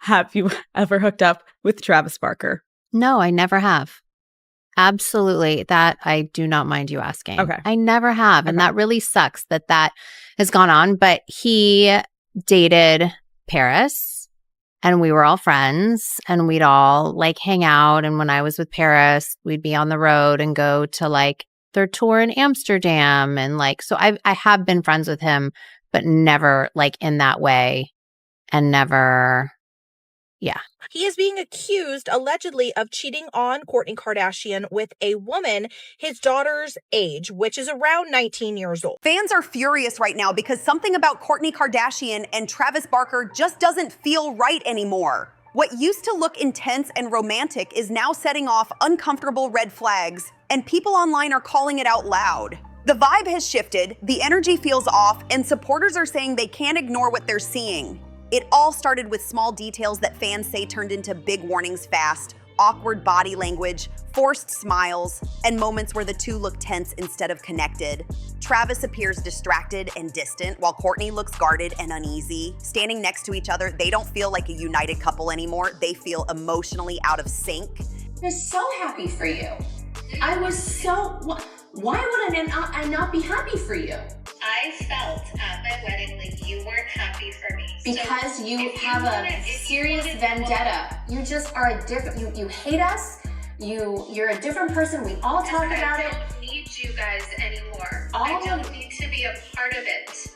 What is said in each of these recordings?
have you ever hooked up with Travis Barker? No, I never have. Absolutely. That I do not mind you asking. Okay. I never have. And that really sucks that has gone on. But he dated Paris and we were all friends and we'd all like hang out. And when I was with Paris, we'd be on the road and go to like their tour in Amsterdam. And like, so I have been friends with him, but never like in that way and never. Yeah. He is being accused, allegedly, of cheating on Kourtney Kardashian with a woman his daughter's age, which is around 19 years old. Fans are furious right now because something about Kourtney Kardashian and Travis Barker just doesn't feel right anymore. What used to look intense and romantic is now setting off uncomfortable red flags, and people online are calling it out loud. The vibe has shifted, the energy feels off, and supporters are saying they can't ignore what they're seeing. It all started with small details that fans say turned into big warnings fast, awkward body language, forced smiles, and moments where the two look tense instead of connected. Travis appears distracted and distant, while Kourtney looks guarded and uneasy. Standing next to each other, they don't feel like a united couple anymore. They feel emotionally out of sync. I was so happy for you. I was so... Why would I not be happy for you? I felt at my wedding like you weren't happy for me. Because so you have a serious vendetta. You just are a different, you hate us, you're a different person, we all talk about it. I don't need you guys anymore. I don't need to be a part of it.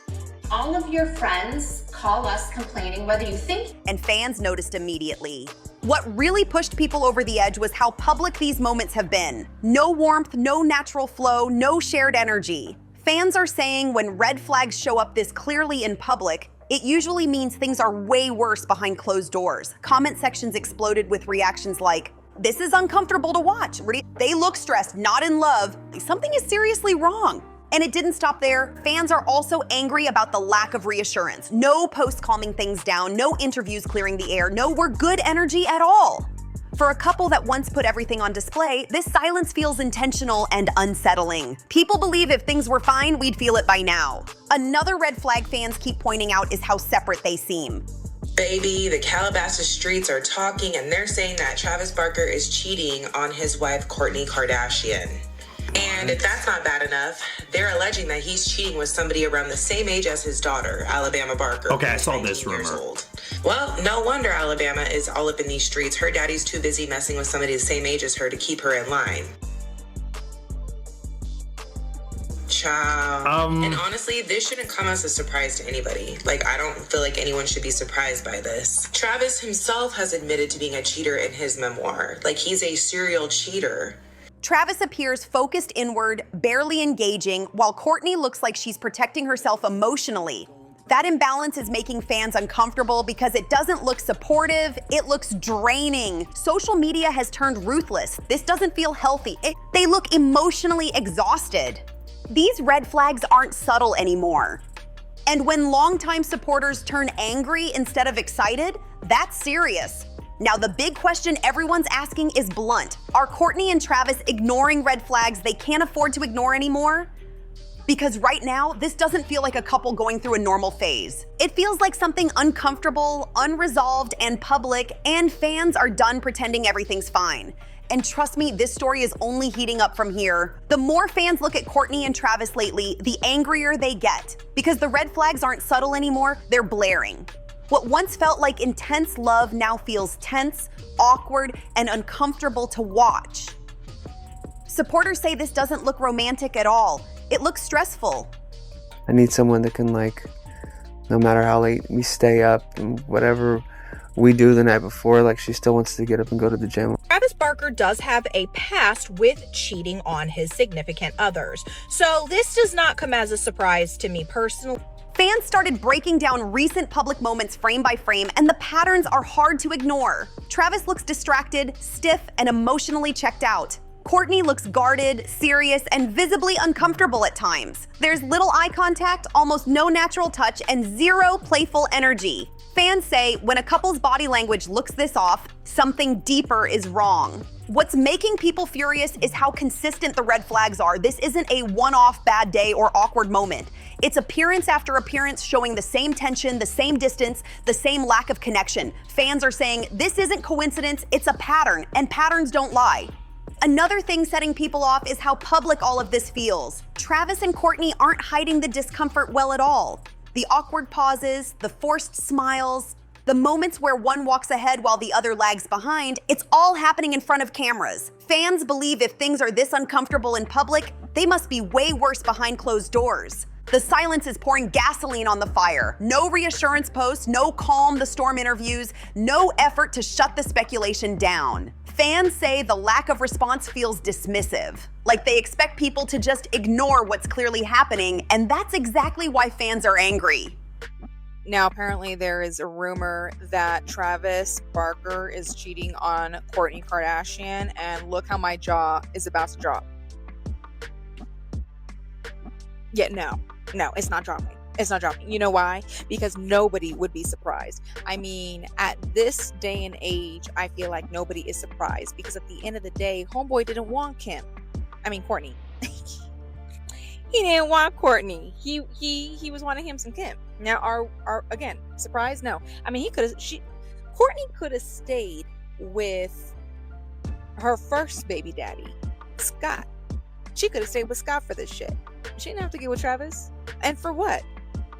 All of your friends call us complaining whether you think. And fans noticed immediately. What really pushed people over the edge was how public these moments have been. No warmth, no natural flow, no shared energy. Fans are saying when red flags show up this clearly in public, it usually means things are way worse behind closed doors. Comment sections exploded with reactions like, "This is uncomfortable to watch. They look stressed, not in love. Something is seriously wrong." And it didn't stop there. Fans are also angry about the lack of reassurance. No posts calming things down, no interviews clearing the air, no we're good energy at all. For a couple that once put everything on display, this silence feels intentional and unsettling. People believe if things were fine, we'd feel it by now. Another red flag fans keep pointing out is how separate they seem. Baby, the Calabasas streets are talking and they're saying that Travis Barker is cheating on his wife, Kourtney Kardashian. And if that's not bad enough, they're alleging that he's cheating with somebody around the same age as his daughter, Alabama Barker. Okay, I saw this rumor. Well, no wonder Alabama is all up in these streets. Her daddy's too busy messing with somebody the same age as her to keep her in line. Ciao. And honestly, this shouldn't come as a surprise to anybody. Like, I don't feel like anyone should be surprised by this. Travis himself has admitted to being a cheater in his memoir. Like, he's a serial cheater. Travis appears focused inward, barely engaging, while Kourtney looks like she's protecting herself emotionally. That imbalance is making fans uncomfortable because it doesn't look supportive, it looks draining. Social media has turned ruthless. This doesn't feel healthy. They look emotionally exhausted. These red flags aren't subtle anymore. And when longtime supporters turn angry instead of excited, that's serious. Now, the big question everyone's asking is blunt. Are Kourtney and Travis ignoring red flags they can't afford to ignore anymore? Because right now, this doesn't feel like a couple going through a normal phase. It feels like something uncomfortable, unresolved, and public, and fans are done pretending everything's fine. And trust me, this story is only heating up from here. The more fans look at Kourtney and Travis lately, the angrier they get. Because the red flags aren't subtle anymore, they're blaring. What once felt like intense love now feels tense, awkward, and uncomfortable to watch. Supporters say this doesn't look romantic at all. It looks stressful. I need someone that can, like, no matter how late we stay up and whatever we do the night before, like, she still wants to get up and go to the gym. Travis Barker does have a past with cheating on his significant others. So this does not come as a surprise to me personally. Fans started breaking down recent public moments frame by frame, and the patterns are hard to ignore. Travis looks distracted, stiff, and emotionally checked out. Kourtney looks guarded, serious, and visibly uncomfortable at times. There's little eye contact, almost no natural touch, and zero playful energy. Fans say when a couple's body language looks this off, something deeper is wrong. What's making people furious is how consistent the red flags are. This isn't a one-off bad day or awkward moment. It's appearance after appearance showing the same tension, the same distance, the same lack of connection. Fans are saying this isn't coincidence, it's a pattern, and patterns don't lie. Another thing setting people off is how public all of this feels. Travis and Kourtney aren't hiding the discomfort well at all. The awkward pauses, the forced smiles, the moments where one walks ahead while the other lags behind, it's all happening in front of cameras. Fans believe if things are this uncomfortable in public, they must be way worse behind closed doors. The silence is pouring gasoline on the fire. No reassurance posts, no calm the storm interviews, no effort to shut the speculation down. Fans say the lack of response feels dismissive, like they expect people to just ignore what's clearly happening, and that's exactly why fans are angry. Now, apparently there is a rumor that Travis Barker is cheating on Kourtney Kardashian, and look how my jaw is about to drop. Yeah, no, it's not dropping. It's not dropping. You know why? Because nobody would be surprised. I mean, at this day and age, I feel like nobody is surprised because at the end of the day, homeboy didn't want Kourtney. He didn't want Kourtney. He was wanting him some Kim. Now, are again, surprised? No. I mean, Kourtney could have stayed with her first baby daddy, Scott. She could have stayed with Scott for this shit. She didn't have to get with Travis. And for what?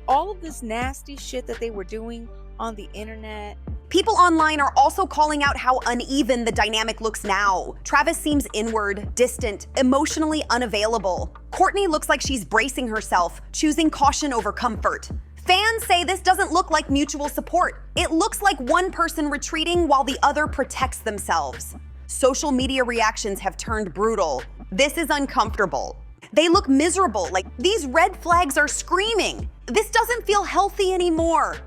All of this nasty shit that they were doing on the internet. People online are also calling out how uneven the dynamic looks now. Travis seems inward, distant, emotionally unavailable. Kourtney looks like she's bracing herself, choosing caution over comfort. Fans say this doesn't look like mutual support. It looks like one person retreating while the other protects themselves. Social media reactions have turned brutal. This is uncomfortable. They look miserable, like these red flags are screaming. This doesn't feel healthy anymore.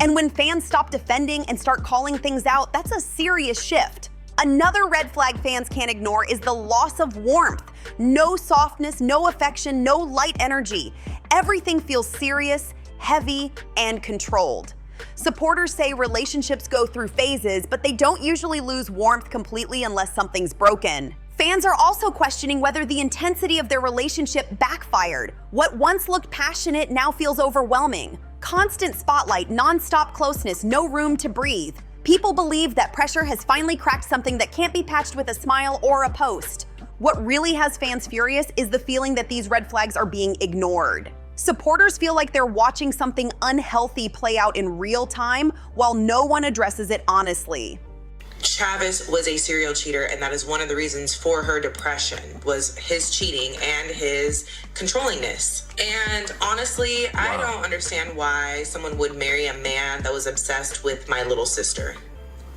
And when fans stop defending and start calling things out, that's a serious shift. Another red flag fans can't ignore is the loss of warmth. No softness, no affection, no light energy. Everything feels serious, heavy, and controlled. Supporters say relationships go through phases, but they don't usually lose warmth completely unless something's broken. Fans are also questioning whether the intensity of their relationship backfired. What once looked passionate now feels overwhelming. Constant spotlight, non-stop closeness, no room to breathe. People believe that pressure has finally cracked something that can't be patched with a smile or a post. What really has fans furious is the feeling that these red flags are being ignored. Supporters feel like they're watching something unhealthy play out in real time while no one addresses it honestly. Travis was a serial cheater, and that is one of the reasons for her depression, was his cheating and his controllingness. And honestly, I don't understand why someone would marry a man that was obsessed with my little sister.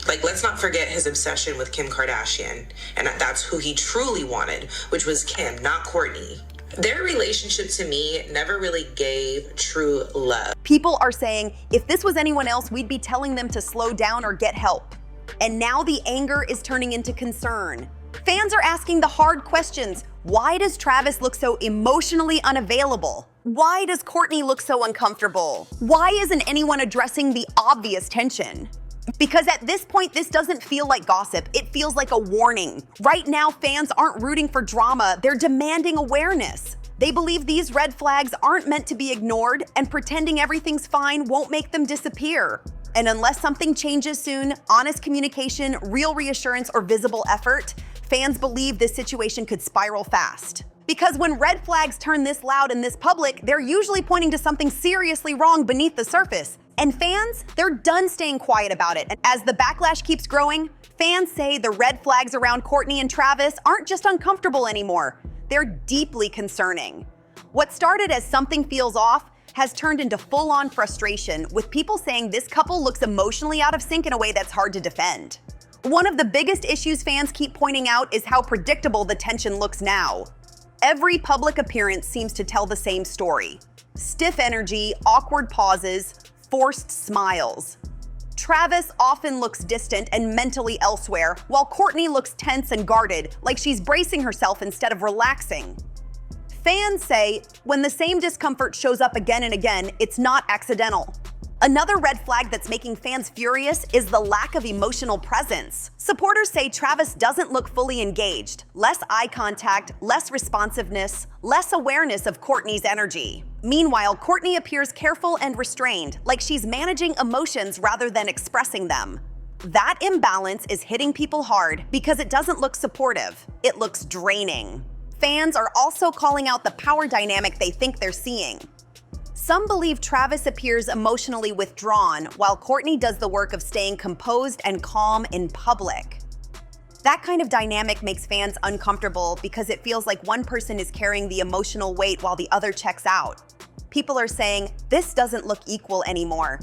Like, let's not forget his obsession with Kim Kardashian, and that's who he truly wanted, which was Kim, not Kourtney. Their relationship to me never really gave true love. People are saying, if this was anyone else, we'd be telling them to slow down or get help. And now the anger is turning into concern. Fans are asking the hard questions. Why does Travis look so emotionally unavailable? Why does Kourtney look so uncomfortable? Why isn't anyone addressing the obvious tension? Because at this point, this doesn't feel like gossip. It feels like a warning. Right now, fans aren't rooting for drama. They're demanding awareness. They believe these red flags aren't meant to be ignored, and pretending everything's fine won't make them disappear. And unless something changes soon, honest communication, real reassurance, or visible effort, fans believe this situation could spiral fast. Because when red flags turn this loud and this public, they're usually pointing to something seriously wrong beneath the surface. And fans, they're done staying quiet about it. And as the backlash keeps growing, fans say the red flags around Kourtney and Travis aren't just uncomfortable anymore. They're deeply concerning. What started as something feels off has turned into full-on frustration, with people saying this couple looks emotionally out of sync in a way that's hard to defend. One of the biggest issues fans keep pointing out is how predictable the tension looks now. Every public appearance seems to tell the same story. Stiff energy, awkward pauses, forced smiles. Travis often looks distant and mentally elsewhere, while Kourtney looks tense and guarded, like she's bracing herself instead of relaxing. Fans say when the same discomfort shows up again and again, it's not accidental. Another red flag that's making fans furious is the lack of emotional presence. Supporters say Travis doesn't look fully engaged, less eye contact, less responsiveness, less awareness of Kourtney's energy. Meanwhile, Kourtney appears careful and restrained, like she's managing emotions rather than expressing them. That imbalance is hitting people hard because it doesn't look supportive, it looks draining. Fans are also calling out the power dynamic they think they're seeing. Some believe Travis appears emotionally withdrawn, while Kourtney does the work of staying composed and calm in public. That kind of dynamic makes fans uncomfortable because it feels like one person is carrying the emotional weight while the other checks out. People are saying, this doesn't look equal anymore.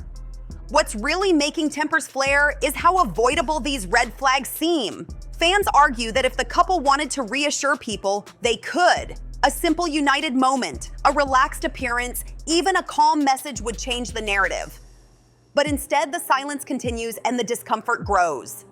What's really making tempers flare is how avoidable these red flags seem. Fans argue that if the couple wanted to reassure people, they could. A simple united moment, a relaxed appearance, even a calm message would change the narrative. But instead, the silence continues and the discomfort grows.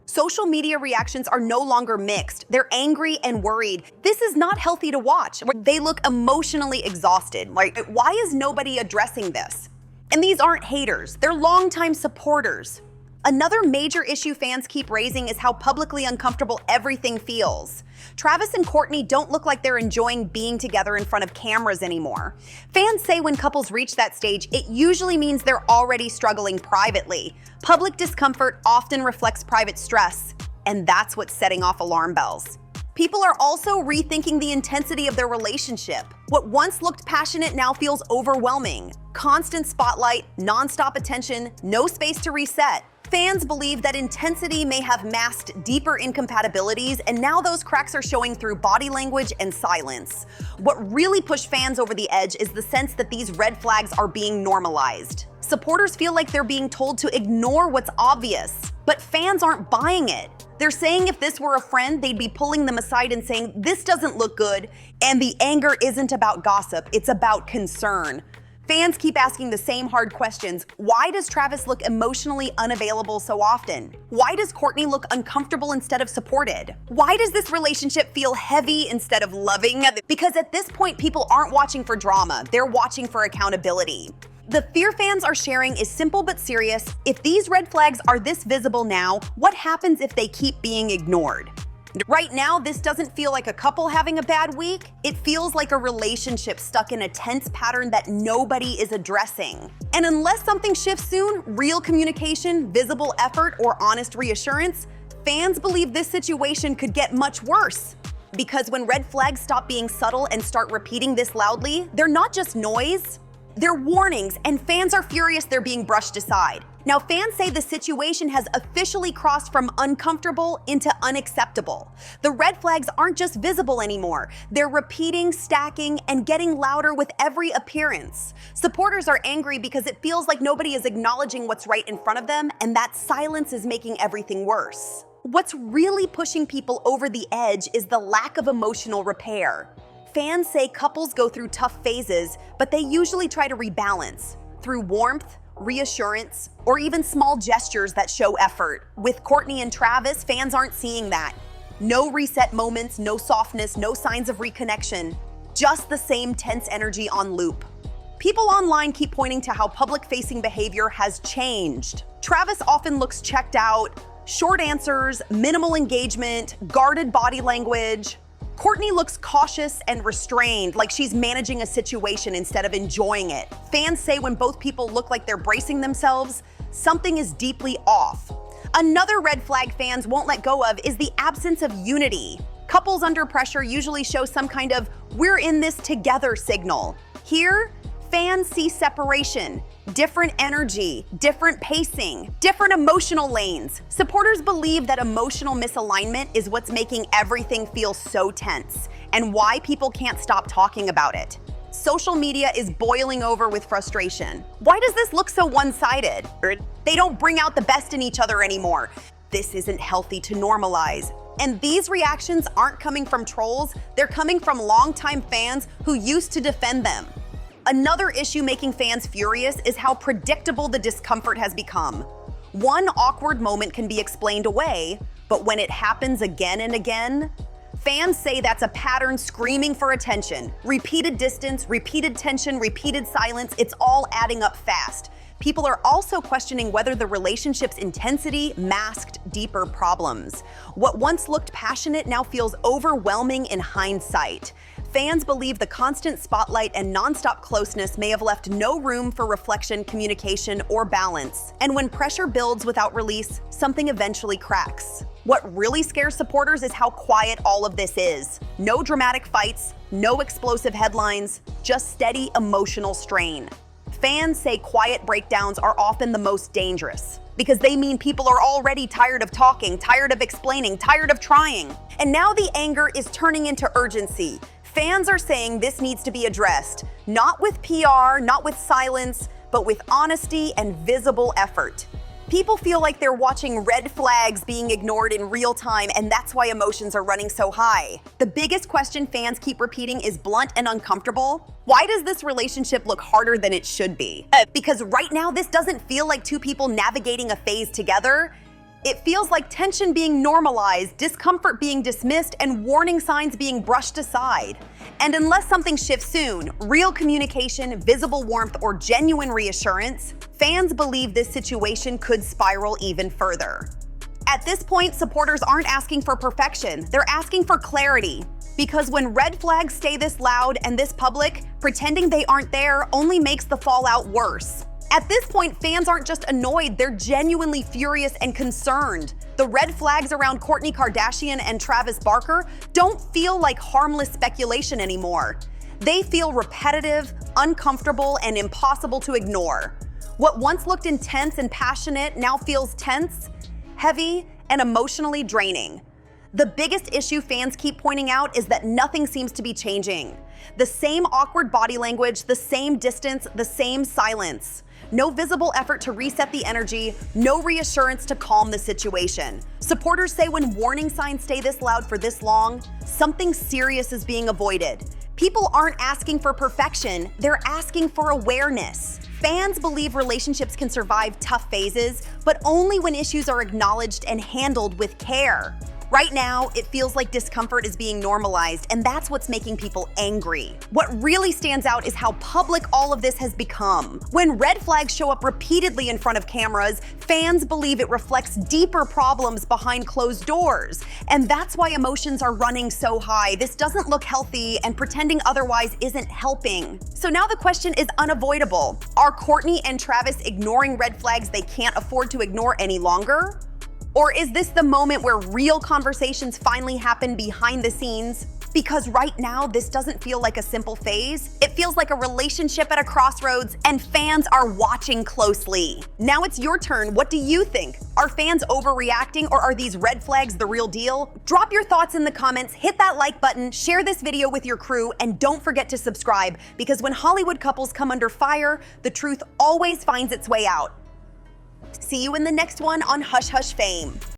Social media reactions are no longer mixed. They're angry and worried. This is not healthy to watch. They look emotionally exhausted. Like, why is nobody addressing this? And these aren't haters, they're longtime supporters. Another major issue fans keep raising is how publicly uncomfortable everything feels. Travis and Kourtney don't look like they're enjoying being together in front of cameras anymore. Fans say when couples reach that stage, it usually means they're already struggling privately. Public discomfort often reflects private stress, and that's what's setting off alarm bells. People are also rethinking the intensity of their relationship. What once looked passionate now feels overwhelming. Constant spotlight, nonstop attention, no space to reset. Fans believe that intensity may have masked deeper incompatibilities, and now those cracks are showing through body language and silence. What really pushed fans over the edge is the sense that these red flags are being normalized. Supporters feel like they're being told to ignore what's obvious, but fans aren't buying it. They're saying if this were a friend, they'd be pulling them aside and saying, this doesn't look good, and the anger isn't about gossip, it's about concern. Fans keep asking the same hard questions. Why does Travis look emotionally unavailable so often? Why does Kourtney look uncomfortable instead of supported? Why does this relationship feel heavy instead of loving? Because at this point, people aren't watching for drama, they're watching for accountability. The fear fans are sharing is simple but serious. If these red flags are this visible now, what happens if they keep being ignored? Right now, this doesn't feel like a couple having a bad week. It feels like a relationship stuck in a tense pattern that nobody is addressing. And unless something shifts soon, real communication, visible effort, or honest reassurance, fans believe this situation could get much worse. Because when red flags stop being subtle and start repeating this loudly, they're not just noise, they're warnings, and fans are furious they're being brushed aside. Now, fans say the situation has officially crossed from uncomfortable into unacceptable. The red flags aren't just visible anymore. They're repeating, stacking, and getting louder with every appearance. Supporters are angry because it feels like nobody is acknowledging what's right in front of them, and that silence is making everything worse. What's really pushing people over the edge is the lack of emotional repair. Fans say couples go through tough phases, but they usually try to rebalance through warmth, reassurance, or even small gestures that show effort. With Kourtney and Travis, fans aren't seeing that. No reset moments, no softness, no signs of reconnection, just the same tense energy on loop. People online keep pointing to how public-facing behavior has changed. Travis often looks checked out, short answers, minimal engagement, guarded body language. Kourtney looks cautious and restrained, like she's managing a situation instead of enjoying it. Fans say when both people look like they're bracing themselves, something is deeply off. Another red flag fans won't let go of is the absence of unity. Couples under pressure usually show some kind of "we're in this together" signal. Here, fans see separation, different energy, different pacing, different emotional lanes. Supporters believe that emotional misalignment is what's making everything feel so tense and why people can't stop talking about it. Social media is boiling over with frustration. Why does this look so one-sided? They don't bring out the best in each other anymore. This isn't healthy to normalize. And these reactions aren't coming from trolls, they're coming from longtime fans who used to defend them. Another issue making fans furious is how predictable the discomfort has become. One awkward moment can be explained away, but when it happens again and again, fans say that's a pattern screaming for attention. Repeated distance, repeated tension, repeated silence, it's all adding up fast. people are also questioning whether the relationship's intensity masked deeper problems. What once looked passionate now feels overwhelming in hindsight. Fans believe the constant spotlight and nonstop closeness may have left no room for reflection, communication, or balance. And when pressure builds without release, something eventually cracks. What really scares supporters is how quiet all of this is. No dramatic fights, no explosive headlines, just steady emotional strain. Fans say quiet breakdowns are often the most dangerous because they mean people are already tired of talking, tired of explaining, tired of trying. And now the anger is turning into urgency. Fans are saying this needs to be addressed, not with PR, not with silence, but with honesty and visible effort. People feel like they're watching red flags being ignored in real time, and that's why emotions are running so high. The biggest question fans keep repeating is blunt and uncomfortable. Why does this relationship look harder than it should be? Because right now, this doesn't feel like two people navigating a phase together. It feels like tension being normalized, discomfort being dismissed, and warning signs being brushed aside. And unless something shifts soon, real communication, visible warmth, or genuine reassurance, fans believe this situation could spiral even further. At this point, supporters aren't asking for perfection, they're asking for clarity. Because when red flags stay this loud and this public, pretending they aren't there only makes the fallout worse. At this point, fans aren't just annoyed, they're genuinely furious and concerned. The red flags around Kourtney Kardashian and Travis Barker don't feel like harmless speculation anymore. They feel repetitive, uncomfortable, and impossible to ignore. What once looked intense and passionate now feels tense, heavy, and emotionally draining. The biggest issue fans keep pointing out is that nothing seems to be changing. The same awkward body language, the same distance, the same silence. No visible effort to reset the energy, no reassurance to calm the situation. Supporters say when warning signs stay this loud for this long, something serious is being avoided. People aren't asking for perfection, they're asking for awareness. Fans believe relationships can survive tough phases, but only when issues are acknowledged and handled with care. Right now, it feels like discomfort is being normalized, and that's what's making people angry. What really stands out is how public all of this has become. When red flags show up repeatedly in front of cameras, fans believe it reflects deeper problems behind closed doors. And that's why emotions are running so high. This doesn't look healthy, and pretending otherwise isn't helping. So now the question is unavoidable. Are Kourtney and Travis ignoring red flags they can't afford to ignore any longer? Or is this the moment where real conversations finally happen behind the scenes? Because right now, this doesn't feel like a simple phase. It feels like a relationship at a crossroads, and fans are watching closely. Now it's your turn. What do you think? Are fans overreacting, or are these red flags the real deal? Drop your thoughts in the comments, hit that like button, share this video with your crew, and don't forget to subscribe, because when Hollywood couples come under fire, the truth always finds its way out. See you in the next one on Hush Hush Fame.